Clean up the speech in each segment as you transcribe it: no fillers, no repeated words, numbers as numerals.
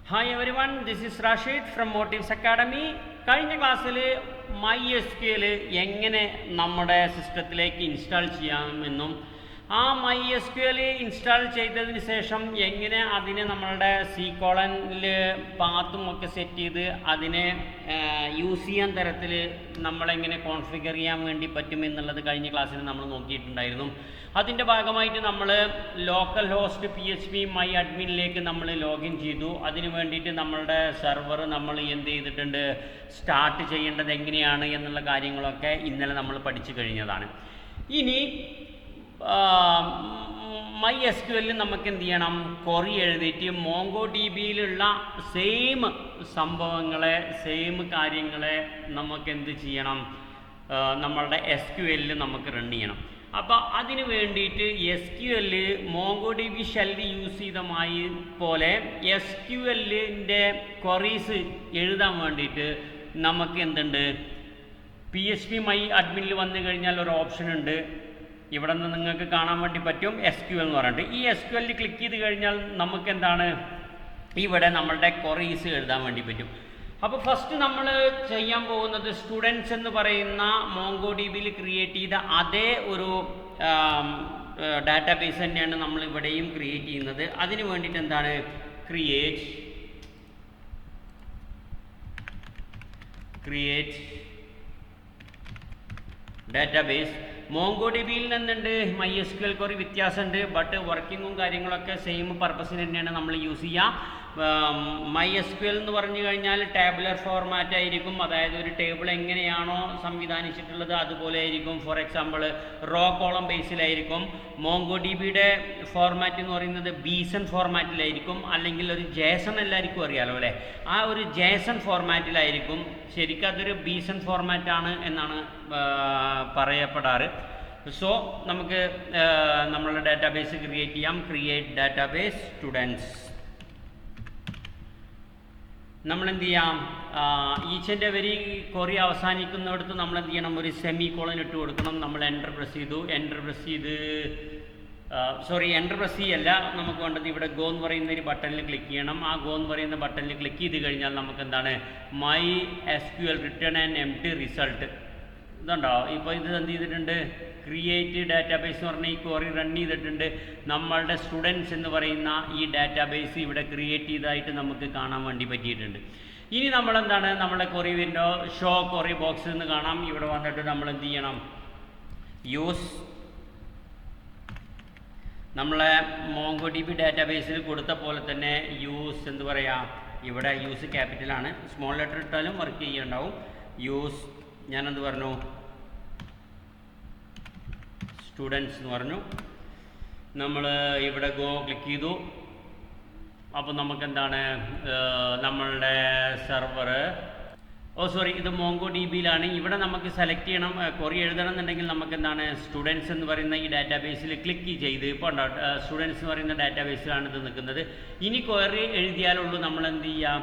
Hi every one, this is Rashid from motifs academy. കഴിഞ്ഞ ക്ലാസ്സിൽ MySQL എങ്ങനെ നമ്മുടെ സിസ്റ്റത്തിലേക്ക് ഇൻസ്റ്റാൾ ചെയ്യാമെന്നും ആ MySQL ഇൻസ്റ്റാൾ ചെയ്തതിന് ശേഷം എങ്ങനെ അതിനെ നമ്മളുടെ C:*ൽ പാത്തും ഒക്കെ സെറ്റ് ചെയ്ത് അതിനെ യൂസ് ചെയ്യാൻ തരത്തിൽ നമ്മളെങ്ങനെ കോൺഫിഗർ ചെയ്യാൻ വേണ്ടി പറ്റുമെന്നുള്ളത് കഴിഞ്ഞ ക്ലാസ്സിൽ നമ്മൾ നോക്കിയിട്ടുണ്ടായിരുന്നു. അതിൻ്റെ ഭാഗമായിട്ട് നമ്മൾ ലോക്കൽ ഹോസ്റ്റ് PHP MyAdminലേക്ക് നമ്മൾ ലോഗിൻ ചെയ്തു. അതിന് വേണ്ടിയിട്ട് നമ്മളുടെ സെർവർ നമ്മൾ എന്ത് ചെയ്തിട്ടുണ്ട്, സ്റ്റാർട്ട് ചെയ്യേണ്ടത് എങ്ങനെയാണ് എന്നുള്ള കാര്യങ്ങളൊക്കെ ഇന്നലെ നമ്മൾ പഠിച്ചു കഴിഞ്ഞതാണ്. ഇനി MySQL നമുക്ക് എന്ത് ചെയ്യണം, ക്വറി എഴുതിയിട്ട് MongoDBയിലുള്ള സെയിം സംഭവങ്ങളെ സെയിം കാര്യങ്ങളെ നമുക്ക് എന്ത് ചെയ്യണം, നമ്മളുടെ SQL നമുക്ക് റൺ ചെയ്യണം. അപ്പോൾ അതിന് വേണ്ടിയിട്ട് SQL MongoDB ഷെല്ല് യൂസ് ചെയ്തമായി പോലെ SQLൻ്റെ ക്വറീസ് എഴുതാൻ വേണ്ടിയിട്ട് നമുക്ക് എന്തുണ്ട്, PHP MyAdminൽ വന്നു കഴിഞ്ഞാൽ ഒരു ഓപ്ഷൻ ഉണ്ട്. ഇവിടെ നിന്ന് നിങ്ങൾക്ക് കാണാൻ വേണ്ടി പറ്റും SQL എന്ന് പറഞ്ഞിട്ട്. ഈ SQL ക്ലിക്ക് ചെയ്ത് കഴിഞ്ഞാൽ നമുക്ക് എന്താണ്, ഇവിടെ നമ്മളുടെ ക്വറീസ് എഴുതാൻ വേണ്ടി പറ്റും. അപ്പോൾ ഫസ്റ്റ് നമ്മൾ ചെയ്യാൻ പോകുന്നത് സ്റ്റുഡൻസ് എന്ന് പറയുന്ന MongoDBയിൽ ക്രിയേറ്റ് ചെയ്ത അതേ ഒരു ഡാറ്റാബേസ് തന്നെയാണ് നമ്മൾ ഇവിടെയും ക്രിയേറ്റ് ചെയ്യുന്നത്. അതിന് വേണ്ടിയിട്ട് എന്താണ്, ക്രിയേറ്റ് ഡാറ്റാബേസ്. MongoDBയിൽ നിന്നുണ്ട് MySQL ക്വറി വ്യത്യാസമുണ്ട്, ബട്ട് വർക്കിങ്ങും കാര്യങ്ങളൊക്കെ സെയിം പർപ്പസിന് തന്നെയാണ് നമ്മൾ യൂസ് ചെയ്യുക. MySQL എന്ന് പറഞ്ഞു കഴിഞ്ഞാൽ ടാബുലർ ഫോർമാറ്റ് ആയിരിക്കും, അതായത് ഒരു ടേബിൾ എങ്ങനെയാണോ സംവിധാനിച്ചിട്ടുള്ളത് അതുപോലെ ആയിരിക്കും. ഫോർ എക്സാമ്പിൾ റോ കോളം ബേസിലായിരിക്കും. MongoDBയുടെ ഫോർമാറ്റ് എന്ന് പറയുന്നത് ബീസൺ ഫോർമാറ്റിലായിരിക്കും, അല്ലെങ്കിൽ ഒരു JSON എല്ലാവർക്കും അറിയാലോ അല്ലേ, ആ ഒരു JSON ഫോർമാറ്റിലായിരിക്കും. ശരിക്കും അതൊരു ബീസൺ ഫോർമാറ്റാണ് എന്നാണ് പറയപ്പെടാറ്. സോ നമുക്ക് നമ്മളുടെ ഡാറ്റാബേസ് ക്രിയേറ്റ് ചെയ്യാം. Create database students. നമ്മളെന്ത് ചെയ്യാം, ഈച്ച് ആൻഡ് എവരി ക്വറി അവസാനിക്കുന്നിടത്ത് നമ്മൾ എന്ത് ചെയ്യണം, ഒരു സെമികോളൻ ഇട്ട് കൊടുക്കണം. നമ്മൾ എൻ്റർ പ്രസ് ചെയ്തു. എൻ്റർ പ്രസ് ചെയ്യല്ല, നമുക്ക് വേണ്ടത് ഇവിടെ ഗോ എന്ന് പറയുന്ന ഒരു ബട്ടണിൽ ക്ലിക്ക് ചെയ്യണം. ആ ഗോ എന്ന് പറയുന്ന ബട്ടണിൽ ക്ലിക്ക് ചെയ്ത് കഴിഞ്ഞാൽ നമുക്ക് എന്താണ്, MySQL return and empty result ഇതുണ്ടോ. ഇപ്പോൾ ഇത് എന്ത് ചെയ്തിട്ടുണ്ട്, ക്രിയേറ്റ് ഡാറ്റാബേസ് എന്ന് പറഞ്ഞാൽ ഈ ക്വറി റൺ ചെയ്തിട്ടുണ്ട്. നമ്മളുടെ സ്റ്റുഡൻസ് എന്ന് പറയുന്ന ഈ ഡാറ്റാബേസ് ഇവിടെ ക്രിയേറ്റ് ചെയ്തതായിട്ട് നമുക്ക് കാണാൻ വേണ്ടി പറ്റിയിട്ടുണ്ട്. ഇനി നമ്മളെന്താണ്, നമ്മുടെ query window show query box എന്ന് കാണാം. ഇവിടെ വന്നിട്ട് നമ്മൾ എന്ത് ചെയ്യണം, യൂസ് നമ്മളെ MongoDB ഡാറ്റാബേസിൽ കൊടുത്ത പോലെ തന്നെ യൂസ് എന്ത് പറയുക, ഇവിടെ യൂസ് ക്യാപിറ്റലാണ്, സ്മോൾ ലെറ്റർ ഇട്ടാലും വർക്ക് ചെയ്യുന്നുണ്ടാവും. യൂസ് ഞാനെന്ത് പറഞ്ഞു, സ്റ്റുഡൻസ് എന്ന് പറഞ്ഞു. നമ്മൾ ഇവിടെ ഗോ ക്ലിക്ക് ചെയ്തു. അപ്പോൾ നമുക്കെന്താണ്, നമ്മളുടെ സെർവർ ഇത് MongoDBയിലാണ്. ഇവിടെ നമുക്ക് സെലക്ട് ചെയ്യണം, ക്വറി എഴുതണം എന്നുണ്ടെങ്കിൽ നമുക്ക് എന്താണ്, സ്റ്റുഡൻസ് എന്ന് പറയുന്ന ഈ ഡാറ്റാബേസിൽ ക്ലിക്ക് ചെയ്ത് ഇപ്പോൾ ഉണ്ടാവും സ്റ്റുഡൻസ് എന്ന് പറയുന്ന ഡാറ്റാബേസിലാണ് ഇത് നിൽക്കുന്നത്. ഇനി ക്വറി എഴുതിയാലുള്ളൂ നമ്മൾ എന്ത് ചെയ്യുക,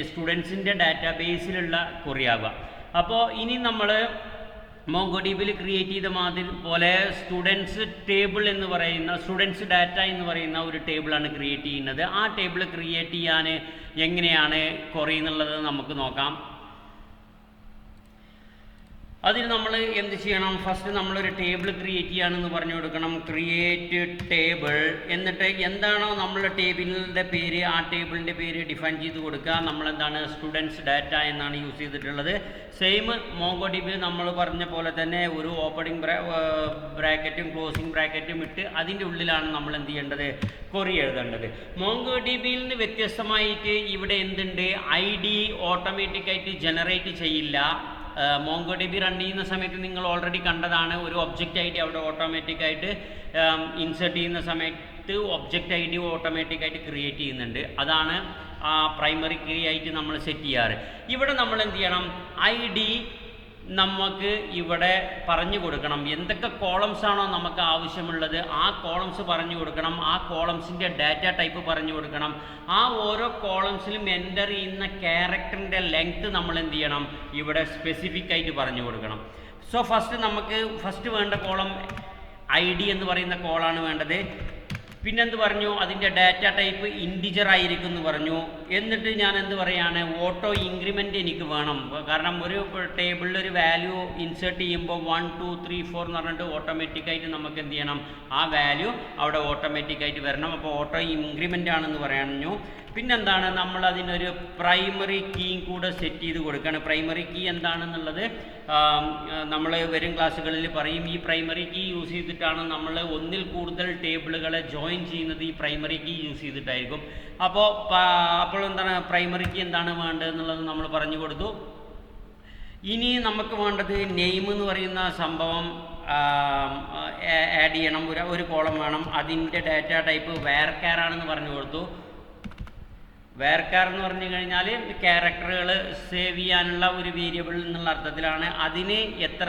സ്റ്റുഡൻസിൻ്റെ ഡാറ്റാബേസിലുള്ള ക്വറി ആവുക. അപ്പോൾ ഇനി നമ്മൾ MongoDBയിൽ ക്രിയേറ്റ് ചെയ്ത മാതിരി പോലെ സ്റ്റുഡൻസ് ടേബിൾ എന്ന് പറയുന്ന സ്റ്റുഡൻസ് ഡാറ്റ എന്ന് പറയുന്ന ഒരു ടേബിളാണ് ക്രിയേറ്റ് ചെയ്യുന്നത്. ആ ടേബിൾ ക്രിയേറ്റ് ചെയ്യാൻ എങ്ങനെയാണ് ക്വറി എന്നുള്ളത് നമുക്ക് നോക്കാം. അതിന് നമ്മൾ എന്ത് ചെയ്യണം, ഫസ്റ്റ് നമ്മളൊരു ടേബിൾ ക്രിയേറ്റ് ചെയ്യാനെന്ന് പറഞ്ഞു കൊടുക്കണം. ക്രിയേറ്റ് ടേബിൾ, എന്നിട്ട് എന്താണോ നമ്മളുടെ ടേബിളിൻ്റെ പേര് ആ ടേബിളിൻ്റെ പേര് ഡിഫൈൻ ചെയ്ത് കൊടുക്കുക. നമ്മളെന്താണ്, സ്റ്റുഡൻസ് ഡാറ്റ എന്നാണ് യൂസ് ചെയ്തിട്ടുള്ളത്. സെയിം MongoDBയിൽ നമ്മൾ പറഞ്ഞ പോലെ തന്നെ ഒരു ഓപ്പണിംഗ് ബ്രാക്കറ്റും ക്ലോസിംഗ് ബ്രാക്കറ്റും ഇട്ട് അതിൻ്റെ ഉള്ളിലാണ് നമ്മൾ എന്ത് ചെയ്യേണ്ടത്, ക്വറി എഴുതേണ്ടത്. MongoDBയിൽ നിന്ന് വ്യത്യസ്തമായിട്ട് ഇവിടെ എന്തുണ്ട്, ID ഓട്ടോമാറ്റിക്കായിട്ട് ജനറേറ്റ് ചെയ്യില്ല. MongoDB റൺ ചെയ്യുന്ന സമയത്ത് നിങ്ങൾ ഓൾറെഡി കണ്ടതാണ്, ഒരു ഒബ്ജക്റ്റ് ID അവിടെ ഓട്ടോമാറ്റിക്കായിട്ട് ഇൻസേർട്ട് ചെയ്യുന്ന സമയത്ത് ഒബ്ജക്റ്റ് ID ഓട്ടോമാറ്റിക്കായിട്ട് ക്രിയേറ്റ് ചെയ്യുന്നുണ്ട്. അതാണ് പ്രൈമറി കീ ആയിട്ട് നമ്മൾ സെറ്റ് ചെയ്യാറ്. ഇവിടെ നമ്മൾ എന്ത് ചെയ്യണം, ID നമുക്ക് ഇവിടെ പറഞ്ഞു കൊടുക്കണം. എന്തൊക്കെ കോളംസ് ആണോ നമുക്ക് ആവശ്യമുള്ളത് ആ കോളംസ് പറഞ്ഞു കൊടുക്കണം. ആ കോളംസിൻ്റെ ഡാറ്റ ടൈപ്പ് പറഞ്ഞു കൊടുക്കണം. ആ ഓരോ കോളംസിലും എൻ്റർ ചെയ്യുന്ന ക്യാരക്ടറിൻ്റെ ലെങ്ത് നമ്മൾ എന്ത് ചെയ്യണം, ഇവിടെ സ്പെസിഫിക് ആയിട്ട് പറഞ്ഞു കൊടുക്കണം. സോ നമുക്ക് ഫസ്റ്റ് വേണ്ട കോളം ID എന്ന് പറയുന്ന കോളാണ് വേണ്ടത്. പിന്നെന്ത് പറഞ്ഞു, അതിൻ്റെ ഡാറ്റ ടൈപ്പ് ഇൻറ്റിജർ ആയിരിക്കും എന്ന് പറഞ്ഞു. എന്നിട്ട് ഞാൻ എന്ത് പറയുകയാണ്, ഓട്ടോ ഇൻക്രിമെൻ്റ് എനിക്ക് വേണം. കാരണം ഒരു ടേബിളിൽ ഒരു വാല്യൂ ഇൻസേർട്ട് ചെയ്യുമ്പോൾ 1 2 3 4 എന്ന് പറഞ്ഞിട്ട് ഓട്ടോമാറ്റിക്കായിട്ട് നമുക്ക് എന്ത് ചെയ്യണം, ആ വാല്യൂ അവിടെ ഓട്ടോമാറ്റിക്കായിട്ട് വരണം. അപ്പോൾ ഓട്ടോ ഇൻക്രിമെൻ്റ് ആണെന്ന് പറഞ്ഞു. പിന്നെന്താണ്, നമ്മൾ അതിനൊരു പ്രൈമറി കീയും കൂടെ സെറ്റ് ചെയ്ത് കൊടുക്കുകയാണ്. പ്രൈമറി കീ എന്താണെന്നുള്ളത് നമ്മൾ വരും ക്ലാസ്സുകളിൽ പറയും. ഈ പ്രൈമറി കീ യൂസ് ചെയ്തിട്ടാണ് നമ്മൾ ഒന്നിൽ കൂടുതൽ ടേബിളുകളെ ജോയിൻ ചെയ്യുന്നത്. ഈ പ്രൈമറി കീ യൂസ് ചെയ്തിട്ടായിരിക്കും. അപ്പോൾ എന്താണ് പ്രൈമറി കീ എന്താണ് വേണ്ടതെന്നുള്ളത് നമ്മൾ പറഞ്ഞു കൊടുത്തു. ഇനി നമുക്ക് വേണ്ടത് നെയിം എന്ന് പറയുന്ന സംഭവം ആഡ് ചെയ്യണം. ഒരു കോളം വേണം. അതിൻ്റെ ഡാറ്റ ടൈപ്പ് വേർകാർ ആണെന്ന് പറഞ്ഞു കൊടുത്തു. വേർകാർ എന്ന് പറഞ്ഞു കഴിഞ്ഞാൽ ക്യാരക്ടറുകൾ സേവ് ചെയ്യാനുള്ള ഒരു വേരിയബിൾ എന്നുള്ള അർത്ഥത്തിലാണ്. അതിന് എത്ര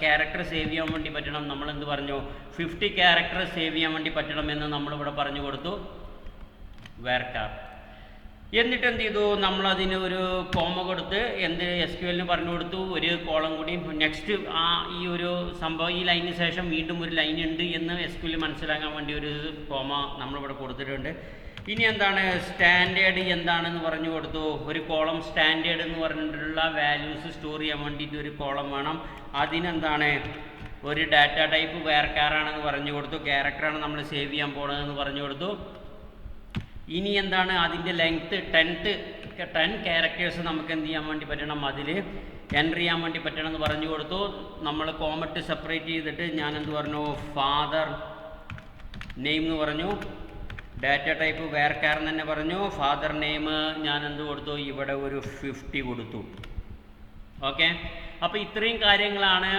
ക്യാരക്ടർ സേവ് ചെയ്യാൻ വേണ്ടി പറ്റണം, നമ്മളെന്ത് പറഞ്ഞു, 50 ക്യാരക്ടർ സേവ് ചെയ്യാൻ വേണ്ടി പറ്റണം എന്ന് നമ്മളിവിടെ പറഞ്ഞു കൊടുത്തു, വേർകാർ. എന്നിട്ട് എന്ത് ചെയ്തു, നമ്മളതിന് ഒരു കോമ കൊടുത്ത് SQL പറഞ്ഞു കൊടുത്തു, ഒരു കോളം കൂടി. നെക്സ്റ്റ് ഈ ഒരു സംഭവം, ഈ ലൈനിന് ശേഷം വീണ്ടും ഒരു ലൈൻ ഉണ്ട് എന്ന് SQL മനസ്സിലാക്കാൻ വേണ്ടി ഒരു കോമ നമ്മളിവിടെ കൊടുത്തിട്ടുണ്ട്. ഇനി എന്താണ്, സ്റ്റാൻഡേർഡ് എന്താണെന്ന് പറഞ്ഞു കൊടുത്തു. ഒരു കോളം സ്റ്റാൻഡേർഡ് എന്ന് പറഞ്ഞിട്ടുള്ള വാല്യൂസ് സ്റ്റോർ ചെയ്യാൻ വേണ്ടിയിട്ട് ഒരു കോളം വേണം. അതിനെന്താണ്, ഒരു ഡാറ്റ ടൈപ്പ് വേർകാറാണെന്ന് പറഞ്ഞു കൊടുത്തു. ക്യാരക്ടറാണ് നമ്മൾ സേവ് ചെയ്യാൻ പോകണമെന്ന് പറഞ്ഞു കൊടുത്തു. ഇനി എന്താണ്, അതിൻ്റെ ലെങ്ത്ത് 10 ക്യാരക്ടേഴ്സ് നമുക്ക് എന്ത് ചെയ്യാൻ വേണ്ടി പറ്റണം, അതിൽ എൻ്റർ ചെയ്യാൻ വേണ്ടി പറ്റണം എന്ന് പറഞ്ഞു കൊടുത്തു. നമ്മൾ കോമറ്റ് സെപ്പറേറ്റ് ചെയ്തിട്ട് ഞാൻ എന്ത് പറഞ്ഞു, ഫാദർ നെയിം എന്ന് പറഞ്ഞു. ഡാറ്റ ടൈപ്പ് വേർകാർ തന്നെ പറഞ്ഞു. ഫാദർ നെയിം ഞാൻ എന്ത് കൊടുത്തു, ഇവിടെ ഒരു 50 കൊടുത്തു. ഓക്കെ, അപ്പോൾ ഇത്രയും കാര്യങ്ങളാണ്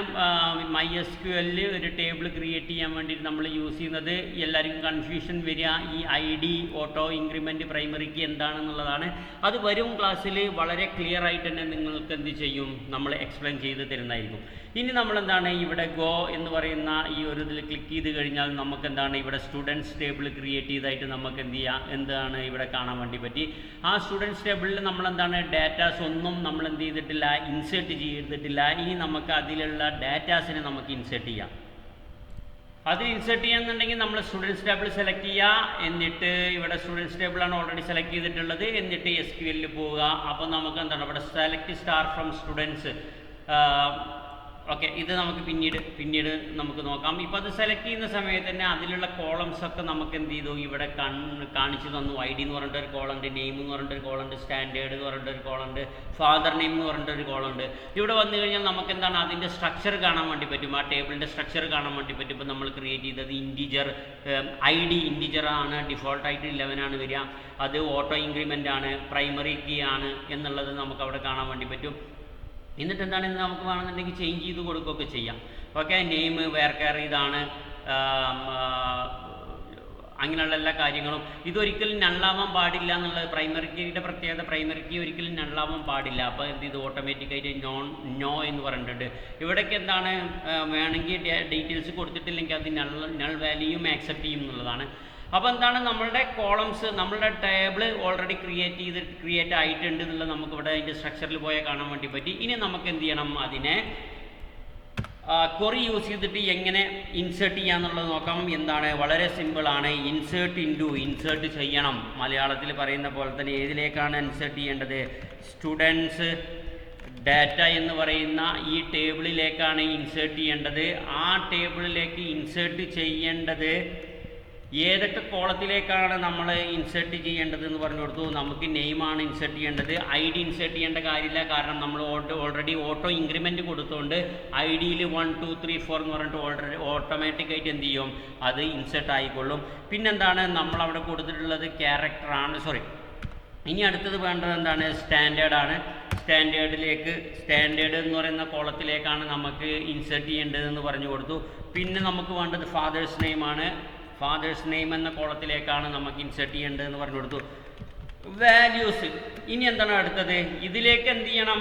MySQL ഒരു ടേബിൾ ക്രിയേറ്റ് ചെയ്യാൻ വേണ്ടിയിട്ട് നമ്മൾ യൂസ് ചെയ്യുന്നത്. എല്ലാവർക്കും കൺഫ്യൂഷൻ വരിക ഈ ID auto increment primary key എന്താണെന്നുള്ളതാണ്. അത് വരും ക്ലാസ്സിൽ വളരെ ക്ലിയർ ആയിട്ട് തന്നെ നിങ്ങൾക്ക് എന്ത് ചെയ്യും, നമ്മൾ എക്സ്പ്ലെയിൻ ചെയ്ത് തരുന്നതായിരിക്കും. ഇനി നമ്മളെന്താണ്, ഇവിടെ ഗോ എന്ന് പറയുന്ന ഈ ഒരു ഇതിൽ ക്ലിക്ക് ചെയ്ത് കഴിഞ്ഞാൽ നമുക്ക് എന്താണ്, ഇവിടെ സ്റ്റുഡൻസ് ടേബിൾ ക്രിയേറ്റ് ചെയ്തായിട്ട് നമുക്ക് എന്ത് ചെയ്യാം, എന്താണ് ഇവിടെ കാണാൻ വേണ്ടി പറ്റി. ആ സ്റ്റുഡൻസ് ടേബിളിൽ നമ്മളെന്താണ്, ഡാറ്റാസ് ഒന്നും നമ്മൾ എന്ത് ചെയ്തിട്ടില്ല, ഇൻസേർട്ട് ചെയ്തിട്ടില്ല. ഇനി നമുക്ക് അതിലുള്ള ഡാറ്റാസിനെ നമുക്ക് ഇൻസേർട്ട് ചെയ്യാം. അതിൽ ഇൻസേർട്ട് ചെയ്യാന്നുണ്ടെങ്കിൽ നമ്മൾ സ്റ്റുഡൻസ് ടേബിൾ സെലക്ട് ചെയ്യുക. എന്നിട്ട് ഇവിടെ സ്റ്റുഡൻസ് ടേബിളാണ് ഓൾറെഡി സെലക്ട് ചെയ്തിട്ടുള്ളത്. എന്നിട്ട് SQL പോവുക. അപ്പോൾ നമുക്ക് എന്താണ്, ഇവിടെ select star from students. Okay, ഇത് നമുക്ക് പിന്നീട് നമുക്ക് നോക്കാം. ഇപ്പോൾ അത് സെലക്ട് ചെയ്യുന്ന സമയത്ത് തന്നെ അതിലുള്ള കോളംസ് ഒക്കെ നമുക്ക് എന്ത് ചെയ്തു, ഇവിടെ കാണിച്ചു തന്നു. ID എന്ന് പറഞ്ഞിട്ട് ഒരു കോളുണ്ട്, നെയിം എന്ന് പറഞ്ഞിട്ട് ഒരു കോളുണ്ട്, സ്റ്റാൻഡേർഡ് എന്ന് പറഞ്ഞിട്ട് ഒരു കോളുണ്ട്, ഫാദർ നെയിം എന്ന് പറഞ്ഞിട്ട് ഒരു കോളുണ്ട്. ഇവിടെ വന്നു കഴിഞ്ഞാൽ നമുക്ക് എന്താണ്, അതിൻ്റെ സ്ട്രക്ചർ കാണാൻ വേണ്ടി പറ്റും. ആ ടേബിളിൻ്റെ സ്ട്രക്ചർ കാണാൻ വേണ്ടി പറ്റും. ഇപ്പോൾ നമ്മൾ ക്രിയേറ്റ് ചെയ്തത് ഇൻറ്റിജർ, ID ഇൻറ്റിജർ ആണ്, ഡിഫോൾട്ടായിട്ട് 11 ആണ് വരിക. അത് ഓട്ടോ ഇൻക്രിമെൻ്റ് ആണ്, പ്രൈമറി കീ ആണ് എന്നുള്ളത് നമുക്ക് അവിടെ കാണാൻ വേണ്ടി പറ്റും. എന്നിട്ട് എന്താണ്, നമുക്ക് വേണമെന്നുണ്ടെങ്കിൽ ചേഞ്ച് ചെയ്ത് കൊടുക്കുകയൊക്കെ ചെയ്യാം. ഓക്കെ, നെയിം വേർകാർ ഇതാണ്, അങ്ങനെയുള്ള എല്ലാ കാര്യങ്ങളും. ഇതൊരിക്കലും നള്ളാവാൻ പാടില്ല എന്നുള്ളത് പ്രൈമറി കീയുടെ പ്രത്യേകത. പ്രൈമറി കീ ഒരിക്കലും നള്ളാവാൻ പാടില്ല. അപ്പോൾ എന്ത് ചെയ്തു, ഓട്ടോമാറ്റിക്കായിട്ട് നോ എന്ന് പറഞ്ഞിട്ടുണ്ട്. ഇവിടേക്ക് എന്താണ്, വേണമെങ്കിൽ ഡീറ്റെയിൽസ് കൊടുത്തിട്ടില്ലെങ്കിൽ അത് നൾ വാല്യൂയും ആക്സെപ്റ്റ് ചെയ്യും എന്നുള്ളതാണ്. അപ്പോൾ എന്താണ്, നമ്മളുടെ കോളംസ്, നമ്മളുടെ ടേബിൾ ഓൾറെഡി ക്രിയേറ്റ് ആയിട്ടുണ്ട് എന്നുള്ളത് നമുക്കിവിടെ അതിൻ്റെ സ്ട്രക്ചറിൽ പോയാൽ കാണാൻ വേണ്ടി പറ്റി. ഇനി നമുക്ക് എന്ത് ചെയ്യണം, അതിനെ ക്വറി യൂസ് ചെയ്തിട്ട് എങ്ങനെ ഇൻസേർട്ട് ചെയ്യാന്നുള്ളത് നോക്കാം. എന്താണ്, വളരെ സിമ്പിളാണ്. ഇൻസേർട്ട് ചെയ്യണം. മലയാളത്തിൽ പറയുന്ന പോലെ തന്നെ ഏതിലേക്കാണ് ഇൻസേർട്ട് ചെയ്യേണ്ടത്, സ്റ്റുഡൻസ് ഡാറ്റ എന്ന് പറയുന്ന ഈ ടേബിളിലേക്കാണ് ഇൻസേർട്ട് ചെയ്യേണ്ടത്. ആ ടേബിളിലേക്ക് ഇൻസേർട്ട് ചെയ്യേണ്ടത് ഏതൊക്കെ കോളത്തിലേക്കാണ് നമ്മൾ ഇൻസേർട്ട് ചെയ്യേണ്ടത് എന്ന് പറഞ്ഞു കൊടുത്തു. നമുക്ക് നെയിമാണ് ഇൻസേർട്ട് ചെയ്യേണ്ടത്. ID ഇൻസേർട്ട് ചെയ്യേണ്ട കാര്യമില്ല, കാരണം നമ്മൾ ഓൾറെഡി ഓട്ടോ ഇൻക്രിമെൻറ്റ് കൊടുത്തുകൊണ്ട് IDയിൽ 1 2 3 4 എന്ന് പറഞ്ഞിട്ട് ഓട്ടോമാറ്റിക്കായിട്ട് എന്ത് ചെയ്യും, അത് ഇൻസേർട്ട് ആയിക്കൊള്ളും. പിന്നെന്താണ്, നമ്മളവിടെ കൊടുത്തിട്ടുള്ളത് ക്യാരക്ടറാണ്. ഇനി അടുത്തത് വേണ്ടത് എന്താണ്, സ്റ്റാൻഡേർഡാണ്. സ്റ്റാൻഡേർഡ് എന്ന് പറയുന്ന കോളത്തിലേക്കാണ് നമുക്ക് ഇൻസേർട്ട് ചെയ്യേണ്ടതെന്ന് പറഞ്ഞു കൊടുത്തു. പിന്നെ നമുക്ക് വേണ്ടത് ഫാദേഴ്സ് നെയിമാണ്. ഫാദേഴ്സ് നെയിം എന്ന കോളത്തിലേക്കാണ് നമുക്ക് ഇൻസേർട്ട് ചെയ്യേണ്ടതെന്ന് പറഞ്ഞു കൊടുത്തു. വാല്യൂസ്, ഇനി എന്താണ് അടുത്തത്, ഇതിലേക്ക് എന്ത് ചെയ്യണം,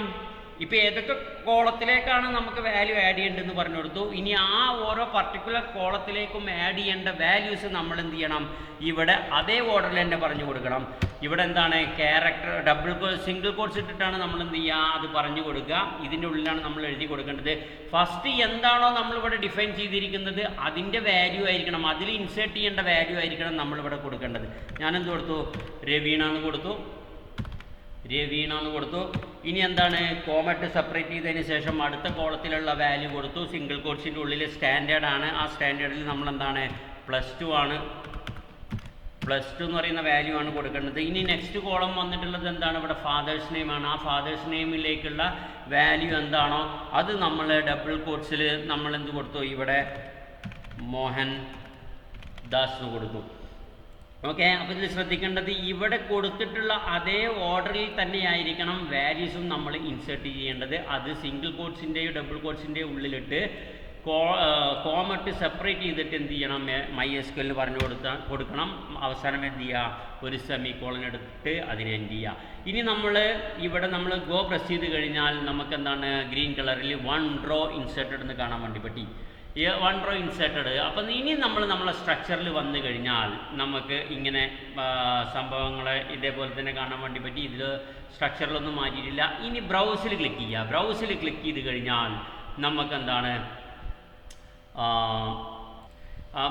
ഇപ്പോൾ ഏതൊക്കെ കോളത്തിലേക്കാണ് നമുക്ക് വാല്യൂ ആഡ് ചെയ്യേണ്ടതെന്ന് പറഞ്ഞു കൊടുത്തു. ഇനി ആ ഓരോ പർട്ടിക്കുലർ കോളത്തിലേക്കും ആഡ് ചെയ്യേണ്ട വാല്യൂസ് നമ്മൾ എന്ത് ചെയ്യണം, ഇവിടെ അതേ ഓർഡറിൽ തന്നെ പറഞ്ഞു കൊടുക്കണം. ഇവിടെ എന്താണ് ക്യാരക്ടർ സിംഗിൾ കോട്ട്സ് ഇട്ടിട്ടാണ് നമ്മൾ എന്ത് ചെയ്യുക, അത് പറഞ്ഞു കൊടുക്കുക. ഇതിൻ്റെ ഉള്ളിലാണ് നമ്മൾ എഴുതി കൊടുക്കേണ്ടത്. ഫസ്റ്റ് എന്താണോ നമ്മളിവിടെ ഡിഫൈൻ ചെയ്തിരിക്കുന്നത് അതിൻ്റെ വാല്യൂ ആയിരിക്കണം, അതിൽ ഇൻസേർട്ട് ചെയ്യേണ്ട വാല്യൂ ആയിരിക്കണം നമ്മളിവിടെ കൊടുക്കേണ്ടത്. ഞാനെന്ത് കൊടുത്തു, രവീണ എന്ന് കൊടുത്തു. ഇനി എന്താണ്, കോമട്ട് സെപ്പറേറ്റ് ചെയ്തതിന് ശേഷം അടുത്ത കോളത്തിലുള്ള വാല്യൂ കൊടുത്തു. സിംഗിൾ കോട്ട്സിൻ്റെ ഉള്ളിൽ സ്റ്റാൻഡേർഡ് ആണ്, ആ സ്റ്റാൻഡേർഡിൽ നമ്മൾ എന്താണ് +2 ആണ്, +2 എന്ന് പറയുന്ന വാല്യൂ ആണ് കൊടുക്കേണ്ടത്. ഇനി നെക്സ്റ്റ് കോളം വന്നിട്ടുള്ളത് എന്താണ്, ഇവിടെ ഫാദേഴ്സ് നെയിം ആണ്. ആ ഫാദേഴ്സ് നെയിമിലേക്കുള്ള വാല്യൂ എന്താണോ അത് നമ്മൾ ഡബിൾ കോട്ട്സിൽ നമ്മൾ എന്ത് കൊടുത്തു, ഇവിടെ മോഹൻ ദാസ് എന്ന് കൊടുത്തു. ഓക്കെ, അപ്പോൾ ഇതിൽ ശ്രദ്ധിക്കേണ്ടത് ഇവിടെ കൊടുത്തിട്ടുള്ള അതേ ഓർഡറിൽ തന്നെയായിരിക്കണം വാല്യൂസും നമ്മൾ ഇൻസേർട്ട് ചെയ്യേണ്ടത്. അത് സിംഗിൾ കോട്ട്സിൻ്റെയോ ഡബിൾ കോട്ട്സിൻ്റെയോ ഉള്ളിലിട്ട് കോമട്ട് സെപ്പറേറ്റ് ചെയ്തിട്ട് എന്ത് ചെയ്യണം, MySQL പറഞ്ഞു കൊടുക്കണം. അവസാനം എന്ത് ചെയ്യുക, ഒരു സെമിക്കോളൻ എടുത്തിട്ട് അതിനെ എൻഡ് ചെയ്യുക. ഇനി ഇവിടെ നമ്മൾ ഗോ പ്രസ് ചെയ്ത് കഴിഞ്ഞാൽ നമുക്ക് എന്താണ് ഗ്രീൻ കളറിൽ 1 റോ ഇൻസേർട്ടഡ് എന്ന് കാണാൻ വേണ്ടി പറ്റി. 1 റോ ഇൻസേർട്ടഡ്. അപ്പം ഇനി നമ്മളെ സ്ട്രക്ചറിൽ വന്നു കഴിഞ്ഞാൽ നമുക്ക് ഇങ്ങനെ സംഭവങ്ങളെ ഇതേപോലെ തന്നെ കാണാൻ വേണ്ടി പറ്റി. ഇതിൽ സ്ട്രക്ചറിലൊന്നും മാറ്റിയിട്ടില്ല. ഇനി ബ്രൗസിൽ ക്ലിക്ക് ചെയ്യുക. ബ്രൗസിൽ ക്ലിക്ക് ചെയ്ത് കഴിഞ്ഞാൽ നമുക്ക് എന്താണ്,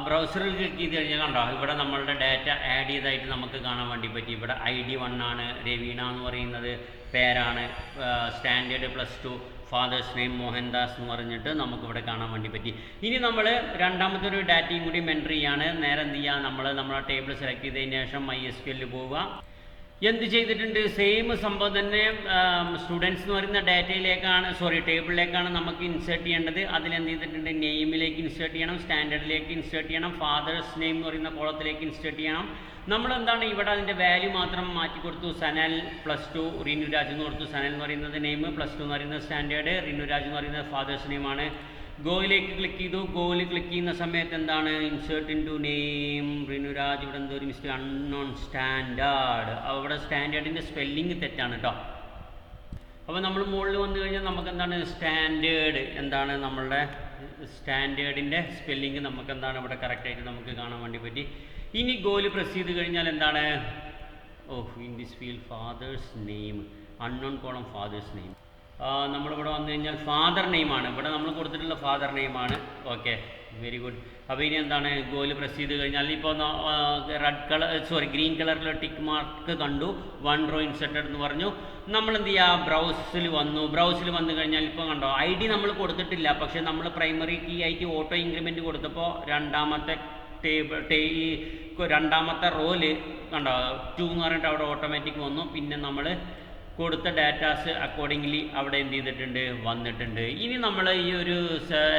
ബ്രൗസറിൽ ക്ലിക്ക് ചെയ്ത് കഴിഞ്ഞാൽ കണ്ടോ, ഇവിടെ നമ്മളുടെ ഡാറ്റ ആഡ് ചെയ്തതായിട്ട് നമുക്ക് കാണാൻ വേണ്ടി പറ്റി. ഇവിടെ ID 1 ആണ്, രവീണ എന്ന് പറയുന്നത് പേരാണ്, സ്റ്റാൻഡേർഡ് +2, ഫാദേഴ്സ് നെയിം മോഹൻദാസ് എന്ന് പറഞ്ഞിട്ട് നമുക്കിവിടെ കാണാൻ വേണ്ടി പറ്റി. ഇനി നമ്മൾ രണ്ടാമത്തെ ഒരു ഡാറ്റയും കൂടി എൻ്റർ ചെയ്യാണ്. നേരെ എന്ത് ചെയ്യുക, നമ്മളെ ടേബിൾ സെലക്ട് ചെയ്തതിന് ശേഷം MySQL പോവുക. എന്ത് ചെയ്തിട്ടുണ്ട്, സെയിം സംഭവം തന്നെ സ്റ്റുഡൻസ് എന്ന് പറയുന്ന ടേബിളിലേക്കാണ് നമുക്ക് ഇൻസേർട്ട് ചെയ്യേണ്ടത്. അതിലെന്ത് ചെയ്തിട്ടുണ്ട്, നെയിമിലേക്ക് ഇൻസേർട്ട് ചെയ്യണം, സ്റ്റാൻഡേർഡിലേക്ക് ഇൻസേർട്ട് ചെയ്യണം, ഫാദേഴ്സ് നെയിം എന്ന് പറയുന്ന കോളത്തിലേക്ക് ഇൻസേർട്ട് ചെയ്യണം. നമ്മളെന്താണ് ഇവിടെ അതിൻ്റെ വാല്യൂ മാത്രം മാറ്റി കൊടുത്തു. സനൽ +2, റിനുരാജ് എന്ന് കൊടുത്തു. സനൽ എന്ന് പറയുന്നത് നെയിം, +2 എന്ന് പറയുന്നത് സ്റ്റാൻഡേർഡ്, റിനുരാജ് എന്ന് പറയുന്നത് ഫാദേഴ്സ് നെയിമാണ്. ഗോയിലേക്ക് ക്ലിക്ക് ചെയ്തു. ഗോയിൽ ക്ലിക്ക് ചെയ്യുന്ന സമയത്ത് എന്താണ്, ഇൻസേർട്ട് ഇൻ ടു നെയിം റിനുരാജ്. ഇവിടെ എന്തോ ഒരു മിസ്റ്റേക്ക്, അൺനോൺ സ്റ്റാൻഡേർഡ്. അവിടെ സ്റ്റാൻഡേർഡിൻ്റെ സ്പെല്ലിങ് തെറ്റാണ് കേട്ടോ. അപ്പോൾ നമ്മൾ മുകളിൽ വന്നു കഴിഞ്ഞാൽ നമുക്ക് എന്താണ് സ്റ്റാൻഡേർഡ്, എന്താണ് നമ്മളുടെ സ്റ്റാൻഡേർഡിൻ്റെ സ്പെല്ലിങ് നമുക്ക് എന്താണ് ഇവിടെ കറക്റ്റായിട്ട് നമുക്ക് കാണാൻ വേണ്ടി പറ്റി. ഇനി ഗോയിൽ പ്രസ് ചെയ്ത് കഴിഞ്ഞാൽ എന്താണ്, in this field father's name, unknown column father's name. നമ്മളിവിടെ വന്നു കഴിഞ്ഞാൽ ഫാദർ നെയിമാണ്, ഇവിടെ നമ്മൾ കൊടുത്തിട്ടുള്ള ഫാദർ നെയിമാണ്. Okay, very good. അപ്പോൾ ഇനി എന്താണ്, ഗോയിൽ പ്രസ് ചെയ്ത് കഴിഞ്ഞാൽ ഇപ്പോൾ ഗ്രീൻ കളറിൽ ടിക്ക് മാർക്ക് കണ്ടു, 1 റോ ഇൻസെർട്ടഡ് എന്ന് പറഞ്ഞു. നമ്മൾ എന്ത് ചെയ്യുക, ബ്രൗസിൽ വന്നു കഴിഞ്ഞാൽ ഇപ്പോൾ കണ്ടോ ID നമ്മൾ കൊടുത്തിട്ടില്ല. പക്ഷേ നമ്മൾ പ്രൈമറി കീ ആയിട്ട് ഓട്ടോ ഇൻക്രിമെൻറ്റ് കൊടുത്തപ്പോൾ രണ്ടാമത്തെ റോയില് കണ്ടോ 2 എന്ന് പറഞ്ഞിട്ട് അവിടെ ഓട്ടോമാറ്റിക് വന്നു. പിന്നെ നമ്മൾ കൊടുത്ത ഡാറ്റാസ് അക്കോർഡിംഗ്ലി അവിടെ എന്ത് ചെയ്തിട്ടുണ്ട്, വന്നിട്ടുണ്ട്. ഇനി നമ്മൾ ഈ ഒരു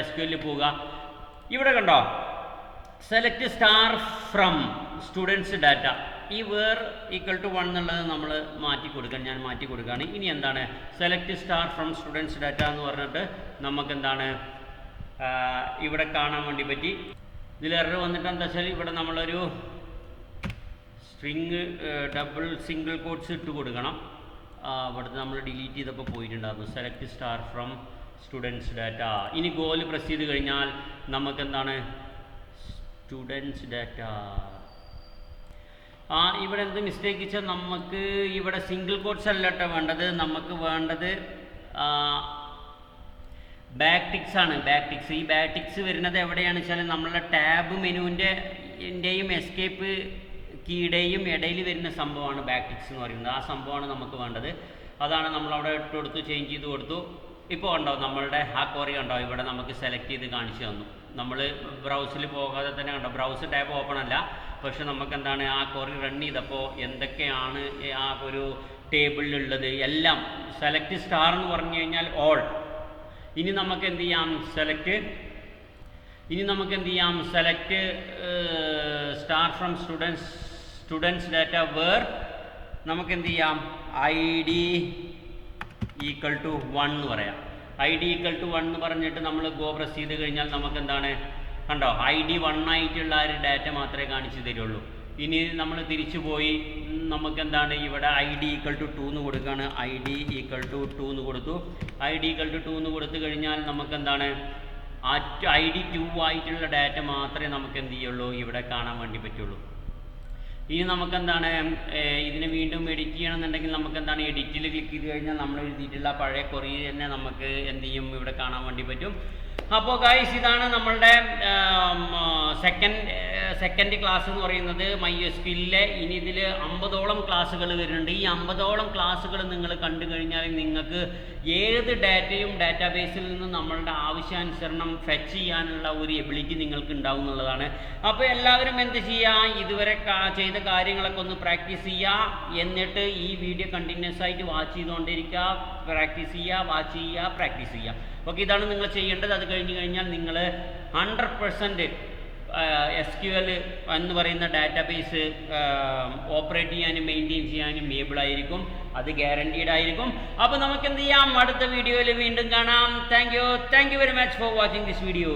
SQL പോവുക. ഇവിടെ കണ്ടോ select star from students data, ഈ വേർ = 1 എന്നുള്ളത് നമ്മൾ ഞാൻ മാറ്റി കൊടുക്കുകയാണ്. ഇനി എന്താണ്, select star from students data എന്ന് പറഞ്ഞിട്ട് നമുക്ക് എന്താണ് ഇവിടെ കാണാൻ വേണ്ടി പറ്റി. ഇതിൽ എറർ വന്നിട്ട് എന്താ വെച്ചാൽ ഇവിടെ നമ്മളൊരു സ്ട്രിങ് സിംഗിൾ കോട്ട്സ് ഇട്ട് കൊടുക്കണം. ഇവിടുത്തെ നമ്മൾ ഡിലീറ്റ് ചെയ്തപ്പോൾ പോയിട്ടുണ്ടായിരുന്നു. Select star from students data. ഇനി ഗോയിൽ പ്രസ് ചെയ്ത് കഴിഞ്ഞാൽ നമുക്കെന്താണ് സ്റ്റുഡൻസ് ഡാറ്റ. ഇവിടെ എന്ത് മിസ്റ്റേക്ക് വെച്ചാൽ നമുക്ക് ഇവിടെ സിംഗിൾ കോട്ട്സ് അല്ല കേട്ടോ വേണ്ടത്, നമുക്ക് വേണ്ടത് ബാക്ക് ടിക്സ് ആണ്. ഈ ബാക്ക് ടിക്സ് വരുന്നത് എവിടെയാണെന്ന് വെച്ചാൽ നമ്മളുടെ ടാബ് മെനുവിൻ്റെയും എസ്കേപ്പ് കീയുടെയും ഇടയിൽ വരുന്ന സംഭവമാണ് ബാക്ക് ടിക്സ് എന്ന് പറയുന്നത്. ആ സംഭവമാണ് നമുക്ക് വേണ്ടത്. അതാണ് നമ്മളവിടെ ഇട്ട് കൊടുത്തു, ചേഞ്ച് ചെയ്ത് കൊടുത്തു. ഇപ്പോൾ ഉണ്ടോ നമ്മളുടെ ആ ക്വറി ഉണ്ടോ ഇവിടെ നമുക്ക് സെലക്ട് ചെയ്ത് കാണിച്ചു തന്നു. നമ്മൾ ബ്രൗസിൽ പോകാതെ തന്നെ കണ്ടോ, ബ്രൗസ് ടാബ് ഓപ്പൺ അല്ല, പക്ഷെ നമുക്ക് എന്താണ് ആ ക്വറി റൺ ചെയ്തപ്പോൾ എന്തൊക്കെയാണ് ആ ഒരു ടേബിളിലുള്ളത് എല്ലാം സെലക്ട് സ്റ്റാർ എന്ന് പറഞ്ഞു കഴിഞ്ഞാൽ ഓൾ. ഇനി നമുക്ക് എന്ത് ചെയ്യാം, select star from students data where നമുക്ക് എന്ത് ചെയ്യാം ID = 1 എന്ന് പറയാം. ID = 1 എന്ന് പറഞ്ഞിട്ട് നമ്മൾ ഗോ പ്രസ് ചെയ്ത് കഴിഞ്ഞാൽ നമുക്ക് എന്താണ് കണ്ടോ ID 1 ആയിട്ടുള്ള ഒരു ഡാറ്റ മാത്രമേ കാണിച്ചു തരുള്ളൂ. ഇനി നമ്മൾ തിരിച്ചു പോയി നമുക്ക് എന്താണ് ഇവിടെ ഐ ഡി ഈക്വൽ ടു 2 എന്ന് കൊടുക്കുകയാണ്. ഐ ഡി ഈക്വൽ ടു 2 എന്ന് കൊടുത്തു. ഐ ഡി ഈക്വൽ ടു 2 എന്ന് കൊടുത്തു കഴിഞ്ഞാൽ നമുക്ക് എന്താണ് ആ ഐ ഡി 2 ആയിട്ടുള്ള ഡാറ്റ മാത്രമേ നമുക്ക് എന്ത് ചെയ്യുള്ളൂ ഇവിടെ കാണാൻ വേണ്ടി പറ്റുള്ളൂ. ഇനി നമുക്കെന്താണ് ഇതിനെ വീണ്ടും എഡിറ്റ് ചെയ്യണമെന്നുണ്ടെങ്കിൽ നമുക്ക് എന്താണ് എഡിറ്റിൽ ക്ലിക്ക് ചെയ്ത് കഴിഞ്ഞാൽ നമ്മൾ എഴുതിയിട്ടുള്ള പഴയ കൊറി തന്നെ നമുക്ക് എന്ത് ചെയ്യും ഇവിടെ കാണാൻ വേണ്ടി പറ്റും. അപ്പോൾ ഗൈസ് ഇതാണ് നമ്മളുടെ സെക്കൻഡ് ക്ലാസ് എന്ന് പറയുന്നത് MySQLലെ. ഇനി ഇതിൽ 50ഓളം ക്ലാസ്സുകൾ വരുന്നുണ്ട്. ഈ 50ഓളം ക്ലാസ്സുകൾ നിങ്ങൾ കണ്ടു കഴിഞ്ഞാൽ നിങ്ങൾക്ക് ഏത് ഡാറ്റയും ഡാറ്റാബേസിൽ നിന്ന് നമ്മളുടെ ആവശ്യാനുസരണം ഫെച്ച് ചെയ്യാനുള്ള ഒരു എബിലിറ്റി നിങ്ങൾക്ക് ഉണ്ടാവും എന്നുള്ളതാണ്. അപ്പോൾ എല്ലാവരും എന്ത് ചെയ്യുക, ഇതുവരെ ചെയ്ത കാര്യങ്ങളൊക്കെ ഒന്ന് പ്രാക്ടീസ് ചെയ്യുക. എന്നിട്ട് ഈ വീഡിയോ കണ്ടിന്യൂസ് ആയിട്ട് വാച്ച് ചെയ്തുകൊണ്ടിരിക്കുക. പ്രാക്ടീസ് ചെയ്യുക, വാച്ച് ചെയ്യുക, പ്രാക്ടീസ് ചെയ്യുക. ഓക്കെ, ഇതാണ് നിങ്ങൾ ചെയ്യേണ്ടത്. അത് കഴിഞ്ഞ് കഴിഞ്ഞാൽ നിങ്ങൾ 100% SQL എന്ന് പറയുന്ന ഡാറ്റാബേസ് ഓപ്പറേറ്റ് ചെയ്യാനും മെയിൻറ്റെയിൻ ചെയ്യാനും ഏബിൾ ആയിരിക്കും. അത് ഗ്യാരണ്ടീഡ് ആയിരിക്കും. അപ്പോൾ നമുക്ക് എന്ത് ചെയ്യാം, അടുത്ത വീഡിയോയിൽ വീണ്ടും കാണാം. Thank you very much for watching this video.